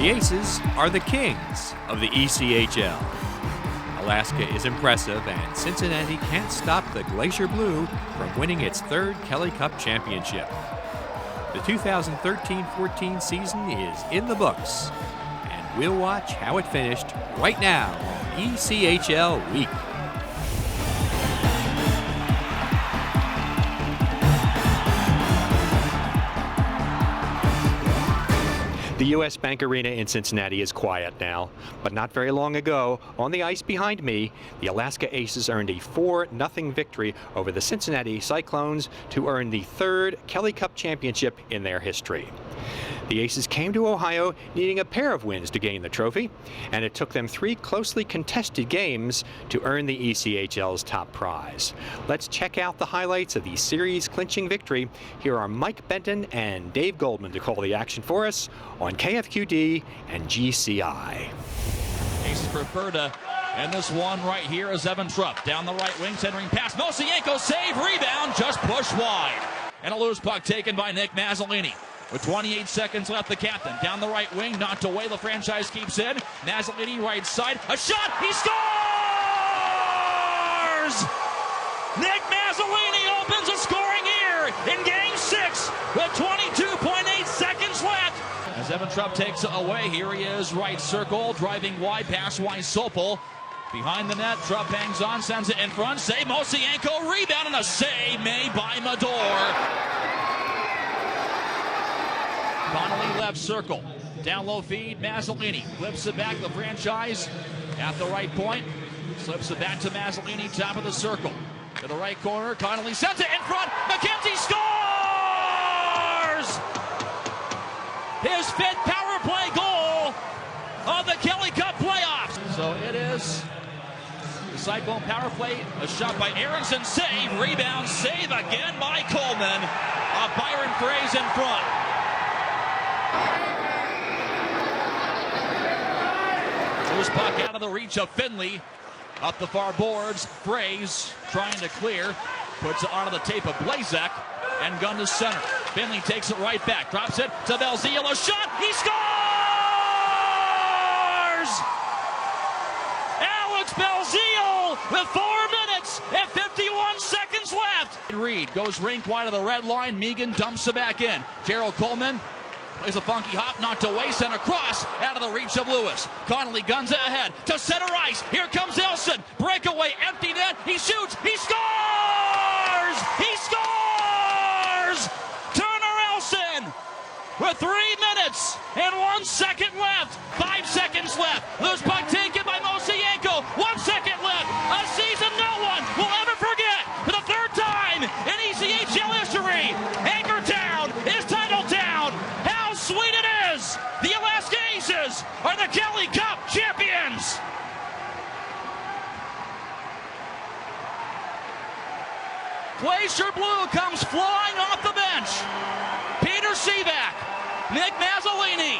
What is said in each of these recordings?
The Aces are the kings of the ECHL. Alaska is impressive, and Cincinnati can't stop the Glacier Blue from winning its third Kelly Cup championship. The 2013-14 season is in the books, and we'll watch how it finished right now on ECHL Week. The U.S. Bank Arena in Cincinnati is quiet now, but not very long ago, on the ice behind me, the Alaska Aces earned a 4-0 victory over the Cincinnati Cyclones to earn the third Kelly Cup championship in their history. The Aces came to Ohio needing a pair of wins to gain the trophy, and it took them 3 closely contested games to earn the ECHL's top prize. Let's check out the highlights of the series clinching victory. Here are Mike Benton and Dave Goldman to call the action for us on KFQD and GCI. Aces for Ferda, and this one right here is Evan Trupp. Down the right wing, centering pass. Mosienko save, rebound, just pushed wide. And a loose puck taken by Nick Mazzolini. With 28 seconds left, the captain down the right wing, knocked away. The franchise keeps in. Mazzolini right side, a shot, he scores! Nick Mazzolini opens a scoring here in Game 6 with 22.8 seconds left. As Evan Trupp takes it away, here he is, right circle, driving wide, pass Sopel. Behind the net, Trupp hangs on, sends it in front. Save, Mosienko, rebound, and a save made by Mador. Connolly left circle. Down low feed, Mazzolini flips it back. The franchise at the right point. Slips it back to Mazzolini, top of the circle. To the right corner, Connolly sends it in front. McKenzie scores! His 5th power play goal of the Kelly Cup playoffs. So it is the Cyclone power play. A shot by Aronson, save, rebound, save again by Coleman. Byron Fraze in front. Loose puck out of the reach of Finley. Up the far boards. Fraze trying to clear. Puts it onto the tape of Blazek. And gun to center. Finley takes it right back. Drops it to Belzile. A shot. He scores! Alex Belzile with 4 minutes and 51 seconds left. Reed goes rink wide of the red line. Megan dumps it back in. Gerald Coleman plays a funky hop, knocked away, sent across, out of the reach of Lewis. Connolly guns it ahead to center ice. Here comes Elson. Breakaway, empty net. He shoots. He scores! He scores! Turner Elson with 3 minutes and 1 second left. 5 seconds left. Loose puck taken by Mosienko. 1 second left. A season no one will ever forget. For the 3rd time in ECHL history, Anchortown is title town. Sweet it is! The Alaska Aces are the Kelly Cup champions! Glacier Blue comes flying off the bench. Peter Sivak, Nick Mazzolini,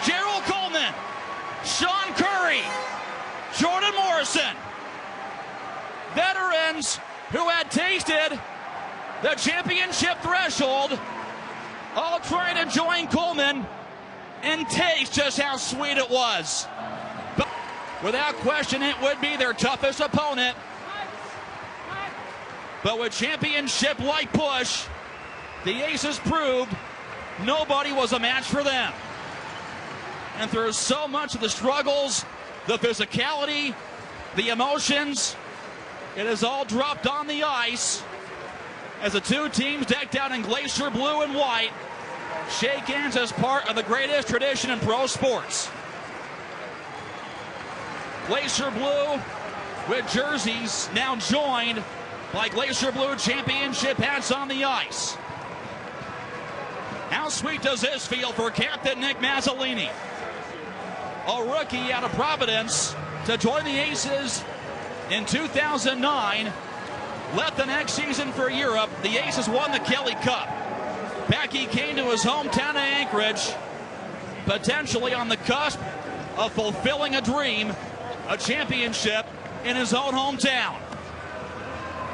Gerald Coleman, Sean Curry, Jordan Morrison. Veterans who had tasted the championship threshold, all trying to join Coleman and taste just how sweet it was. But without question, it would be their toughest opponent. But with championship-like push, the Aces proved nobody was a match for them. And through so much of the struggles, the physicality, the emotions, it is all dropped on the ice as the 2 teams decked out in Glacier Blue and white shake hands as part of the greatest tradition in pro sports. Glacier Blue with jerseys now joined by Glacier Blue championship hats on the ice. How sweet does this feel for Captain Nick Mazzolini? A rookie out of Providence to join the Aces in 2009. Left the next season for Europe. The Aces won the Kelly Cup. Back he came to his hometown of Anchorage, potentially on the cusp of fulfilling a dream, a championship in his own hometown.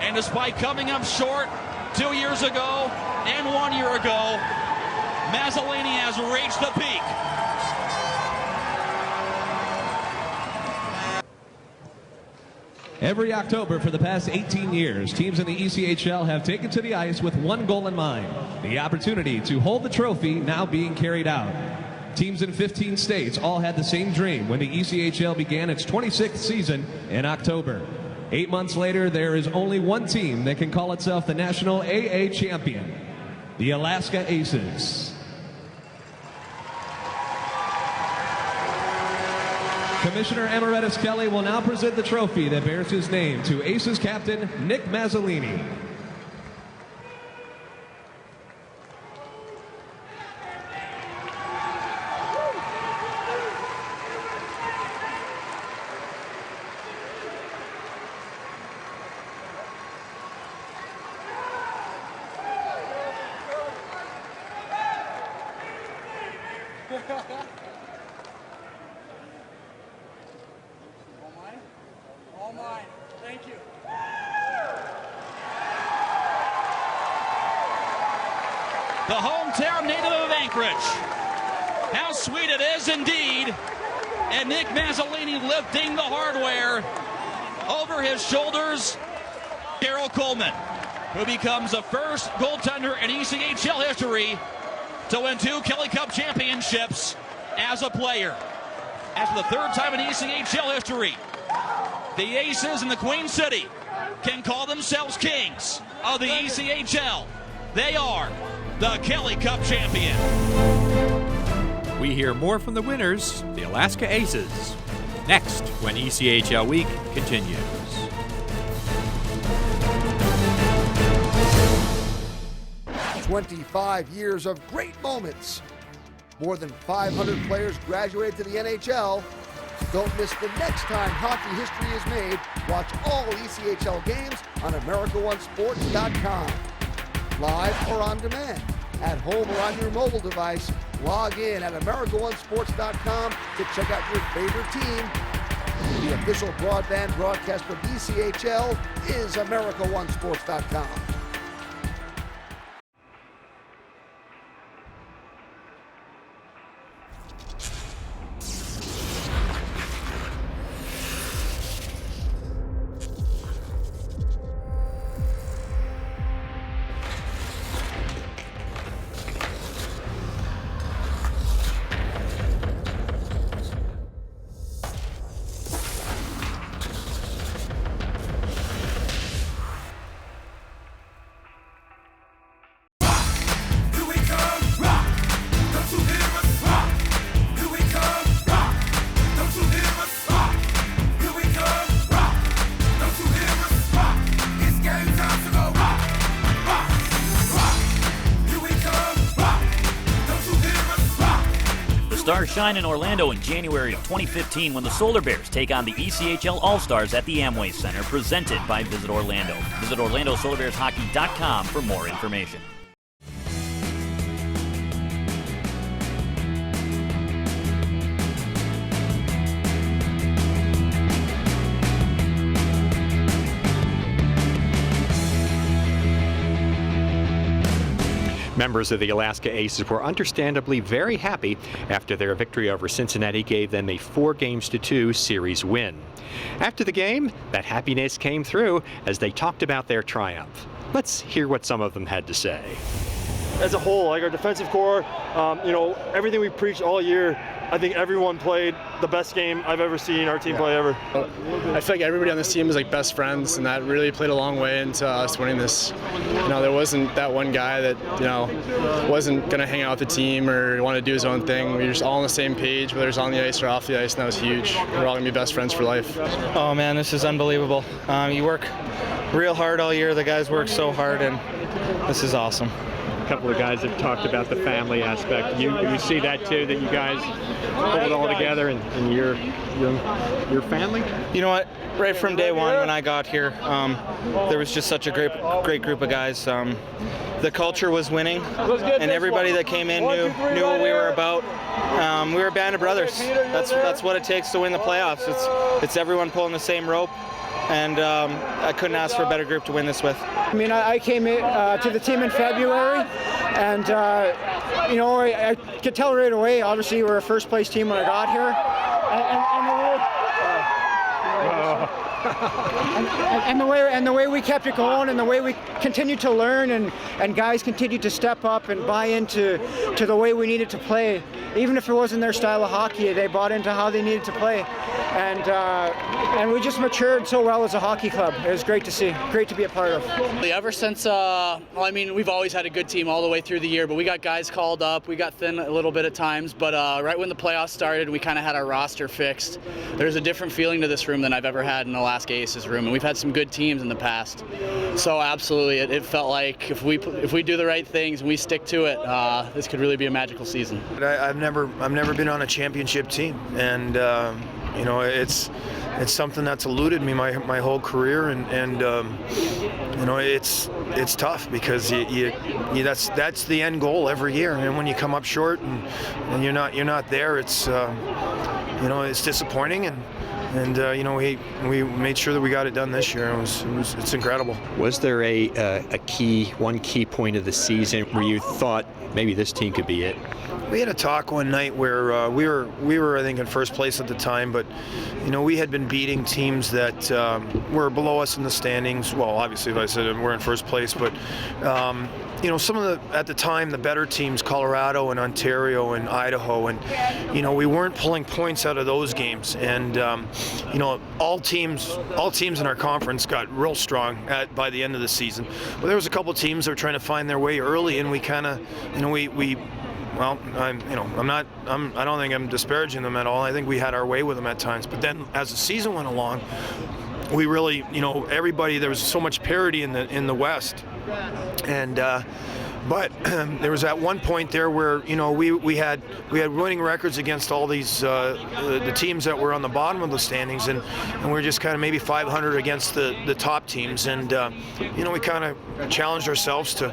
And despite coming up short 2 years ago and 1 year ago, Mazzolini has reached the peak. Every October for the past 18 years, teams in the ECHL have taken to the ice with one goal in mind, the opportunity to hold the trophy now being carried out. Teams in 15 states all had the same dream when the ECHL began its 26th season in October. 8 months later, there is only one team that can call itself the national AA champion, the Alaska Aces. Commissioner Emeritus Kelly will now present the trophy that bears his name to Aces captain Nick Mazzolini. All mine. Thank you. The hometown native of Anchorage. How sweet it is indeed. And Nick Mazzolini lifting the hardware over his shoulders. Daryl Coleman, who becomes the first goaltender in ECHL history to win 2 Kelly Cup championships as a player. As for the third time in ECHL history, the Aces in the Queen City can call themselves kings of the ECHL. They are the Kelly Cup champion. We hear more from the winners, the Alaska Aces, next when ECHL Week continues. "25 years of great moments. More than 500 players graduated to the NHL. Don't miss the next time hockey history is made. Watch all ECHL games on AmericaOneSports.com. Live or on demand. At home or on your mobile device, log in at AmericaOneSports.com to check out your favorite team. The official broadband broadcast of ECHL is AmericaOneSports.com. Stars shine in Orlando in January of 2015 when the Solar Bears take on the ECHL All-Stars at the Amway Center, presented by Visit Orlando. Visit OrlandoSolarBearsHockey.com for more information. Members of the Alaska Aces were understandably very happy after their victory over Cincinnati gave them a 4-2 series win. After the game, that happiness came through as they talked about their triumph. Let's hear what some of them had to say. As a whole, like our defensive core, everything we preached all year, I think everyone played the best game I've ever seen our team play ever. I feel like everybody on this team is like best friends, and that really played a long way into us winning this. There wasn't that one guy that, wasn't going to hang out with the team or want to do his own thing. We were just all on the same page, whether it's on the ice or off the ice, and that was huge. We're all going to be best friends for life. Oh man, this is unbelievable. You work real hard all year. The guys work so hard, and this is awesome. A couple of guys have talked about the family aspect. You see that too, that you guys pull it all together and your family? You know what? Right from day one when I got here, there was just such a great group of guys. The culture was winning, and everybody that came in knew what we were about. We were a band of brothers. That's what it takes to win the playoffs. It's everyone pulling the same rope. And I couldn't ask for a better group to win this with. I came in, to the team in February, and I could tell right away. Obviously, we were a first-place team when I got here, and the way we kept it going, and the way we continued to learn, and guys continued to step up and buy into the way we needed to play. Even if it wasn't their style of hockey, they bought into how they needed to play, and we just matured so well as a hockey club. It was great to see, great to be a part of. Ever since, we've always had a good team all the way through the year, but we got guys called up. We got thin a little bit at times, but right when the playoffs started, we kind of had our roster fixed. There's a different feeling to this room than I've ever had in Alaska Aces room, and we've had some good teams in the past. So absolutely, it felt like if we do the right things and we stick to it, this could really be a magical season. I've never been on a championship team, and it's something that's eluded me my whole career, and it's tough because that's the end goal every year, and when you come up short and you're not there, it's it's disappointing, and we made sure that we got it done this year. It's incredible. Was there one key point of the season where you thought maybe this team could be it? We had a talk one night where we were I think in first place at the time, but we had been beating teams that were below us in the standings. Well, obviously, if I said we're in first place, but some of at the time the better teams, Colorado and Ontario and Idaho, and we weren't pulling points out of those games, and all teams in our conference got real strong by the end of the season. But there was a couple teams that were trying to find their way early, and we kind of well, I don't think I'm disparaging them at all. I think we had our way with them at times. But then as the season went along, we really, everybody, there was so much parity in the West. And but there was at one point there where we had winning records against all these the teams that were on the bottom of the standings, and we were just kind of maybe 500 against the top teams, and we kind of challenged ourselves to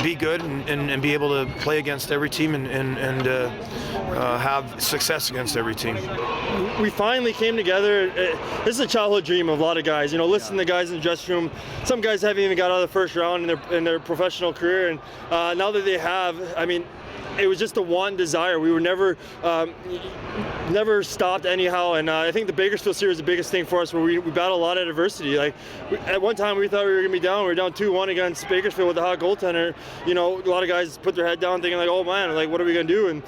be good and be able to play against every team and have success against every team. We finally came together. This is a childhood dream of a lot of guys. Listen to guys in the dressing room. Some guys haven't even got out of the first round in their professional career, and now that they have, it was just the one desire. We were never stopped anyhow, and I think the Bakersfield series is the biggest thing for us, where we battled a lot of adversity. At one time we thought we were going to be down. We were down 2-1 against Bakersfield with a hot goaltender. A lot of guys put their head down thinking oh man, what are we going to do? And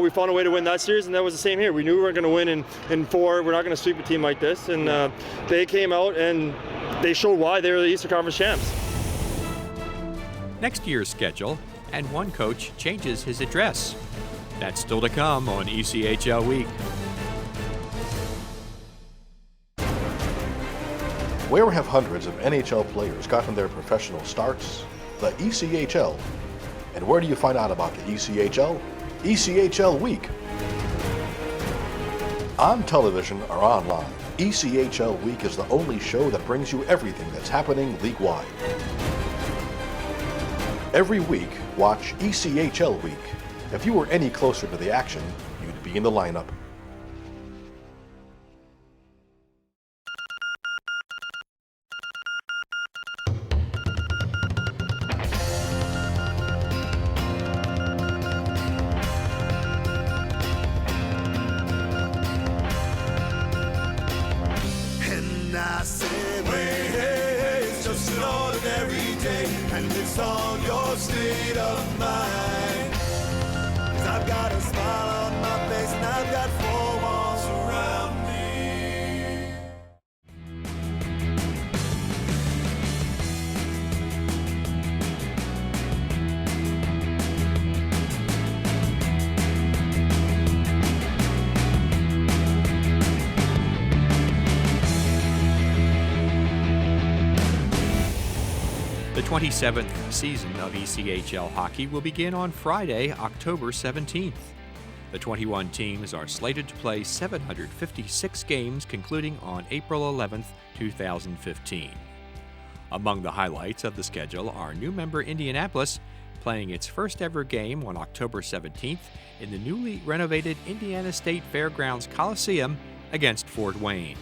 we found a way to win that series, and that was the same here. We knew we weren't going to win in 4. We're not going to sweep a team like this, and they came out and they showed why they were the Eastern Conference champs. Next year's schedule, and one coach changes his address. That's still to come on ECHL Week. Where have hundreds of NHL players gotten their professional starts? The ECHL. And where do you find out about the ECHL? ECHL Week. On television or online, ECHL Week is the only show that brings you everything that's happening league-wide. Every week, watch ECHL Week. If you were any closer to the action, you'd be in the lineup. And I say, hey, it's just an ordinary day, and it's all your state of mind. 'Cause I've got a smile on my face, and I've got 4 walls around me. The 27th season of ECHL hockey will begin on Friday, October 17th. The 21 teams are slated to play 756 games, concluding on April 11th, 2015. Among the highlights of the schedule are new member Indianapolis playing its first ever game on October 17th in the newly renovated Indiana State Fairgrounds Coliseum against Fort Wayne.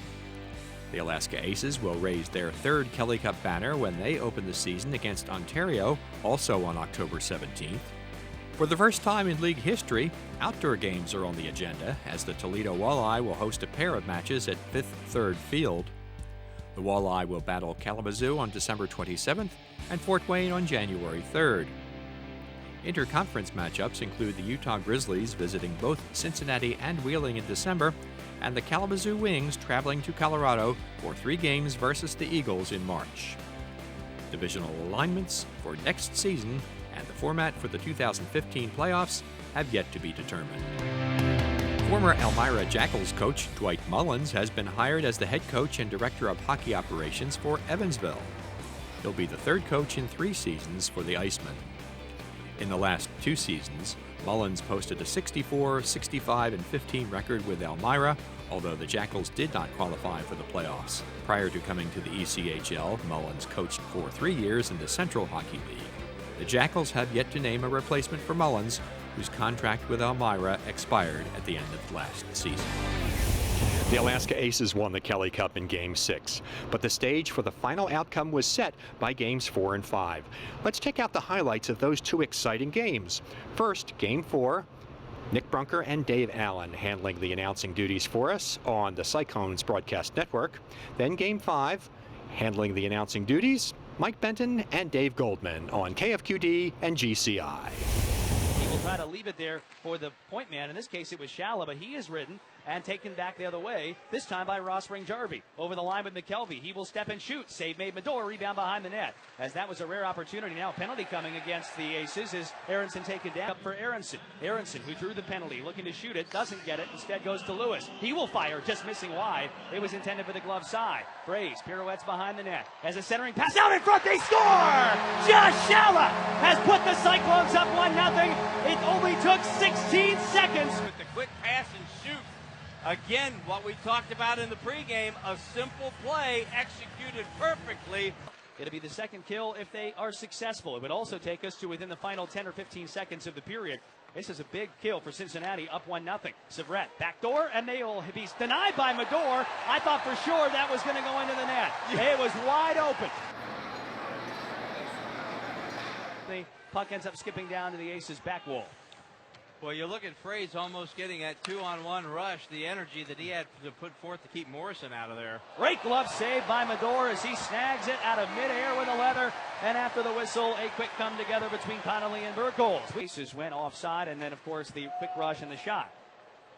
The Alaska Aces will raise their 3rd Kelly Cup banner when they open the season against Ontario, also on October 17th. For the first time in league history, outdoor games are on the agenda, as the Toledo Walleye will host a pair of matches at 5th Third Field. The Walleye will battle Kalamazoo on December 27th and Fort Wayne on January 3rd. Interconference matchups include the Utah Grizzlies visiting both Cincinnati and Wheeling in December, and the Kalamazoo Wings traveling to Colorado for 3 games versus the Eagles in March. Divisional alignments for next season and the format for the 2015 playoffs have yet to be determined. Former Elmira Jackals coach Dwight Mullins has been hired as the head coach and director of hockey operations for Evansville. He'll be the 3rd coach in 3 seasons for the Icemen. In the last 2 seasons, Mullins posted a 64, 65, and 15 record with Elmira, although the Jackals did not qualify for the playoffs. Prior to coming to the ECHL, Mullins coached for 3 years in the Central Hockey League. The Jackals have yet to name a replacement for Mullins, whose contract with Elmira expired at the end of last season. The Alaska Aces won the Kelly Cup in Game 6, but the stage for the final outcome was set by Games 4 and 5. Let's check out the highlights of those 2 exciting games. First, Game 4, Nick Brunker and Dave Allen handling the announcing duties for us on the Cyclones broadcast network. Then Game 5, handling the announcing duties, Mike Benton and Dave Goldman on KFQD and GCI. He will try to leave it there for the point man. In this case, it was Shala, but he is ridden and taken back the other way, this time by Ross Ring-Jarvie. Over the line with McKelvey. He will step and shoot. Save made Medor, rebound behind the net. As that was a rare opportunity. Now a penalty coming against the Aces is Aronson taken down. Up for Aronson. Aronson, who drew the penalty, looking to shoot it, doesn't get it. Instead goes to Lewis. He will fire, just missing wide. It was intended for the glove side. Braves pirouettes behind the net. As a centering pass out in front, they score! Josh Shala has put the Cyclones up 1-0. It only took 16 seconds. With the quick pass and shoot. Again, what we talked about in the pregame, a simple play executed perfectly. It'll be the 2nd kill if they are successful. It would also take us to within the final 10 or 15 seconds of the period. This is a big kill for Cincinnati, up 1-0. Severette, backdoor, and they will be denied by Medor. I thought for sure that was going to go into the net. It was wide open. The puck ends up skipping down to the Aces' back wall. Well, you look at Fraze almost getting that 2-on-1 rush, the energy that he had to put forth to keep Morrison out of there. Great glove save by Medor as he snags it out of midair with a leather. And after the whistle, a quick come together between Connolly and Burkholz. Aces went offside, and then, of course, the quick rush and the shot.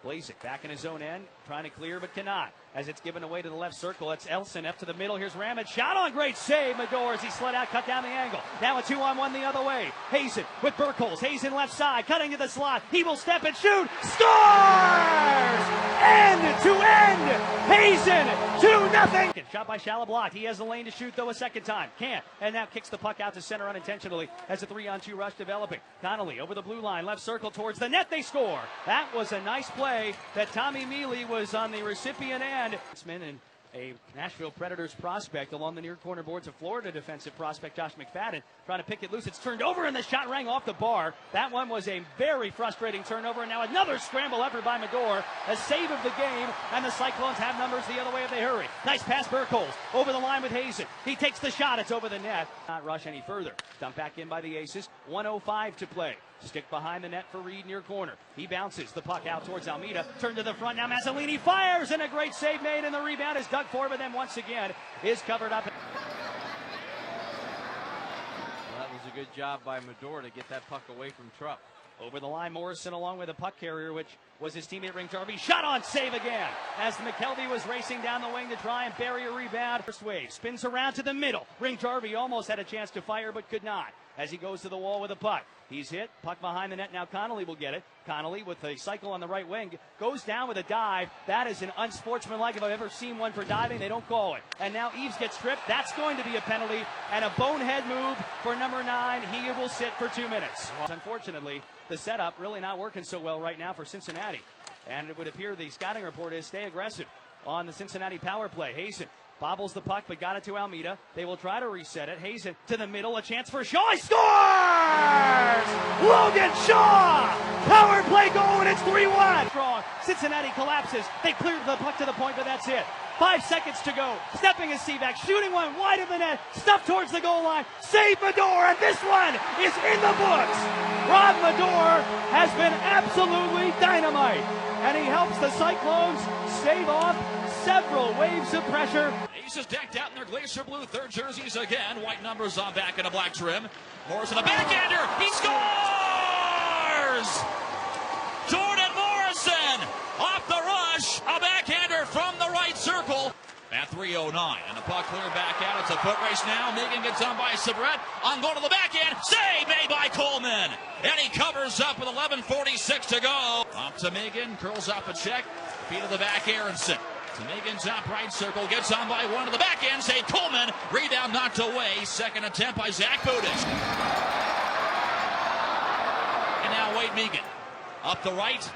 Blazek back in his own end, trying to clear but cannot. As it's given away to the left circle, it's Elson up to the middle. Here's Ramage. Shot on, great save. Medor as he slid out, cut down the angle. Now a 2-on-1 the other way. Hazen with Burkholz. Hazen left side, cutting to the slot. He will step and shoot. Scores! End to end. Hazen 2-0. Shot by Shala blocked. He has the lane to shoot though a second time. Can't. And now kicks the puck out to center unintentionally as a 3-on-2 rush developing. Connolly over the blue line, left circle towards the net. They score. That was a nice play that Tommy Mealy was on the recipient end. And a Nashville Predators prospect along the near corner boards of Florida defensive prospect Josh McFadden trying to pick it loose. It's turned over and the shot rang off the bar. That one was a very frustrating turnover. And now another scramble effort by Medor. A save of the game, and the Cyclones have numbers the other way if they hurry. Nice pass, Burkholz over the line with Hazen. He takes the shot. It's over the net. Not rush any further. Dumped back in by the Aces. 1:05 to play. Stick behind the net for Reed near corner. He bounces the puck out towards Almeida. Turn to the front. Now Mazzolini fires, and a great save made, and the rebound is dug for, but then once again is covered up. Well, that was a good job by Medor to get that puck away from Trupp. Over the line, Morrison along with a puck carrier, which was his teammate Ring-Jarvie. Shot on, save again. As McKelvey was racing down the wing to try and bury a rebound. First wave spins around to the middle. Ring-Jarvie almost had a chance to fire, but could not. As he goes to the wall with a puck. He's hit, puck behind the net. Now Connolly will get it. Connolly with a cycle on the right wing goes down with a dive. That is an unsportsmanlike. If I've ever seen one for diving, they don't call it. And now Eves gets stripped. That's going to be a penalty and a bonehead move for number 9. He will sit for 2 minutes. Unfortunately, the setup really not working so well right now for Cincinnati. And it would appear the scouting report is stay aggressive on the Cincinnati power play. Hazen bobbles the puck, but got it to Almeida. They will try to reset it. Hazen to the middle, a chance for Shaw. He scores! Logan Shaw! Power play goal, and it's 3-1. Strong. Cincinnati collapses. They cleared the puck to the point, but that's it. 5 seconds to go. Stepping is Sivak, shooting one wide of the net. Stuffed towards the goal line. Save Medor, and this one is in the books. Rob Medor has been absolutely dynamite, and he helps the Cyclones stave off several waves of pressure. Aces decked out in their glacier blue third jerseys again. White numbers on back and a black trim. Morrison, a backhander. He scores! Jordan Morrison off the rush. A backhander from the right circle. At 3:09, and the puck cleared back out. It's a foot race now. Megan gets on by Sabrett. On going to the backhand. Save made by Coleman. And he covers up with 11:46 to go. Up to Megan. Curls up a check. Feet of the back, Aronson. To Megan's top right circle. Gets on by one to the backhand. Save Coleman. Rebound knocked away. Second attempt by Zach Budish. And now Wade Megan. Up the right.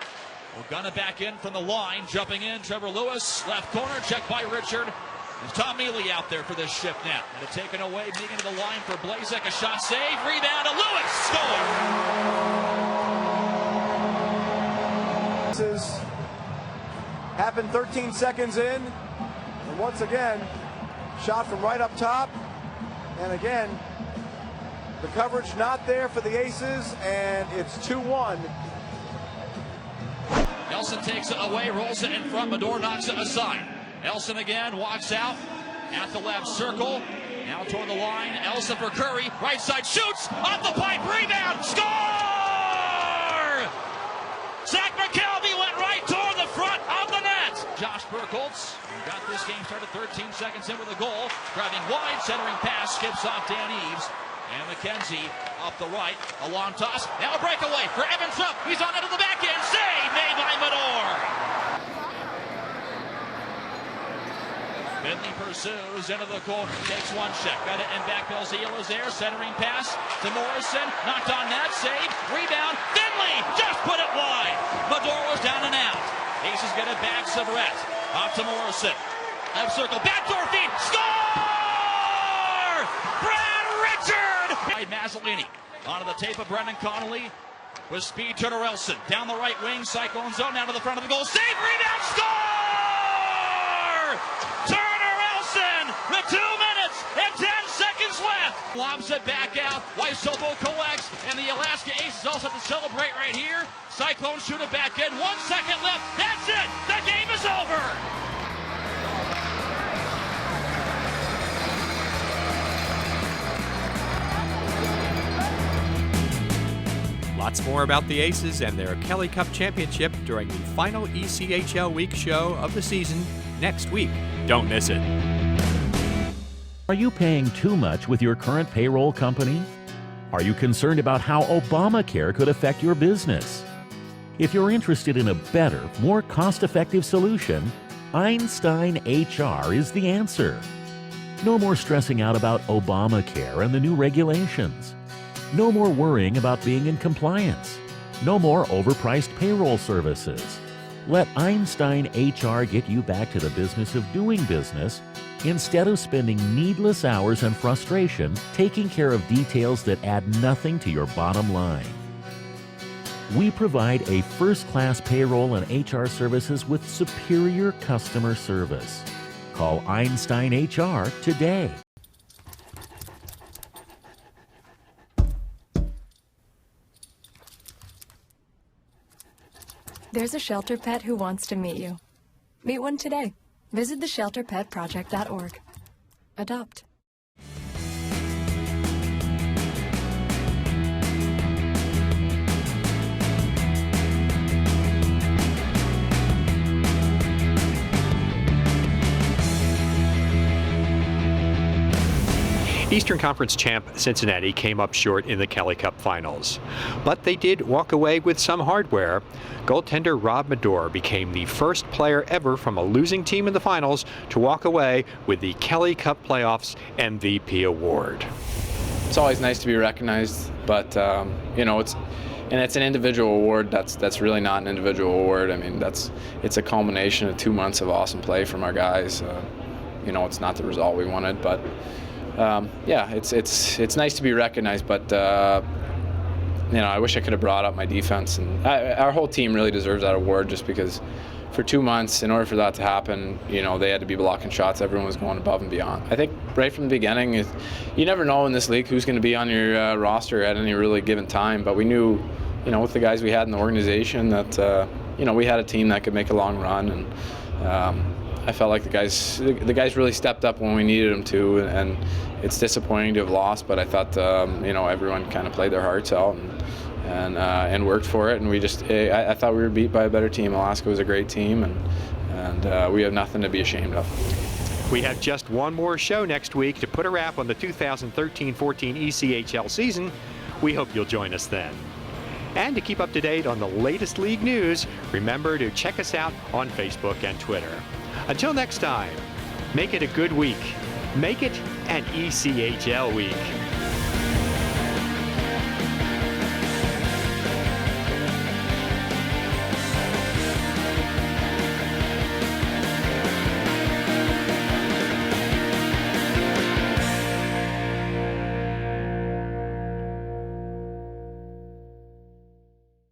We'll gun it back in from the line. Jumping in, Trevor Lewis. Left corner, checked by Richard. There's Tom Mealy out there for this shift now. And it's taken away, Megan to the line for Blazek. A shot save, rebound to Lewis. Score! This happened 13 seconds in. And once again, shot from right up top. And again, the coverage not there for the Aces, and it's 2-1. Elson takes it away, rolls it in front. Medor knocks it aside. Elson again walks out at the left circle. Now toward the line. Elson for Curry. Right side shoots. Off the pipe. Rebound. Score! Zach McKelvey went right toward the front of the net. Josh Burkholz got this game started 13 seconds in with a goal. Driving wide. Centering pass. Skips off Dan Eves. And McKenzie up the right, a long toss. Now a breakaway for Evan Trump. He's on into the backhand. Save made by Medor. Finley pursues into the corner. Takes one check. Got it in back. Belzile is there. Centering pass to Morrison. Knocked on net. Save. Rebound. Finley just put it wide. Medor was down and out. Aces get it back. Sabrett. Off to Morrison. Left circle. Backdoor feed. Score! Brad Richard! Mazzolini onto the tape of Brendan Connolly with speed. Turner Elson down the right wing, Cyclone zone, down to the front of the goal. Save, rebound, score! Turner Elson with 2 minutes and 10 seconds left. Lobs it back out. Weisovo collects, and the Alaska Aces also have to celebrate right here. Cyclone shoot it back in. 1 second left. That's it. The game is over. Lots more about the Aces and their Kelly Cup Championship during the final ECHL Week show of the season next week. Don't miss it. Are you paying too much with your current payroll company? Are you concerned about how Obamacare could affect your business? If you're interested in a better, more cost-effective solution, Einstein HR is the answer. No more stressing out about Obamacare and the new regulations. No more worrying about being in compliance. No more overpriced payroll services. Let Einstein HR get you back to the business of doing business instead of spending needless hours and frustration taking care of details that add nothing to your bottom line. We provide a first-class payroll and HR services with superior customer service. Call Einstein HR today. There's a shelter pet who wants to meet you. Meet one today. Visit theshelterpetproject.org. Adopt. Eastern Conference champ Cincinnati came up short in the Kelly Cup Finals. But they did walk away with some hardware. Goaltender Rob Medor became the first player ever from a losing team in the finals to walk away with the Kelly Cup Playoffs MVP award. It's always nice to be recognized, but you know, it's an individual award. That's really not an individual award. I mean, it's a culmination of 2 months of awesome play from our guys. You know, it's not the result we wanted, but yeah, it's nice to be recognized, but you know, I wish I could have brought up my defense, and our whole team really deserves that award, just because for 2 months, in order for that to happen, you know, they had to be blocking shots. Everyone was going above and beyond. I think right from the beginning, you never know in this league who's going to be on your roster at any really given time, but we knew, you know, with the guys we had in the organization that you know, we had a team that could make a long run, and I felt like the guys really stepped up when we needed them to, and it's disappointing to have lost. But I thought everyone kind of played their hearts out and worked for it. And I thought we were beat by a better team. Alaska was a great team, and we have nothing to be ashamed of. We have just one more show next week to put a wrap on the 2013-14 ECHL season. We hope you'll join us then. And to keep up to date on the latest league news, remember to check us out on Facebook and Twitter. Until next time, make it a good week. Make it an ECHL week.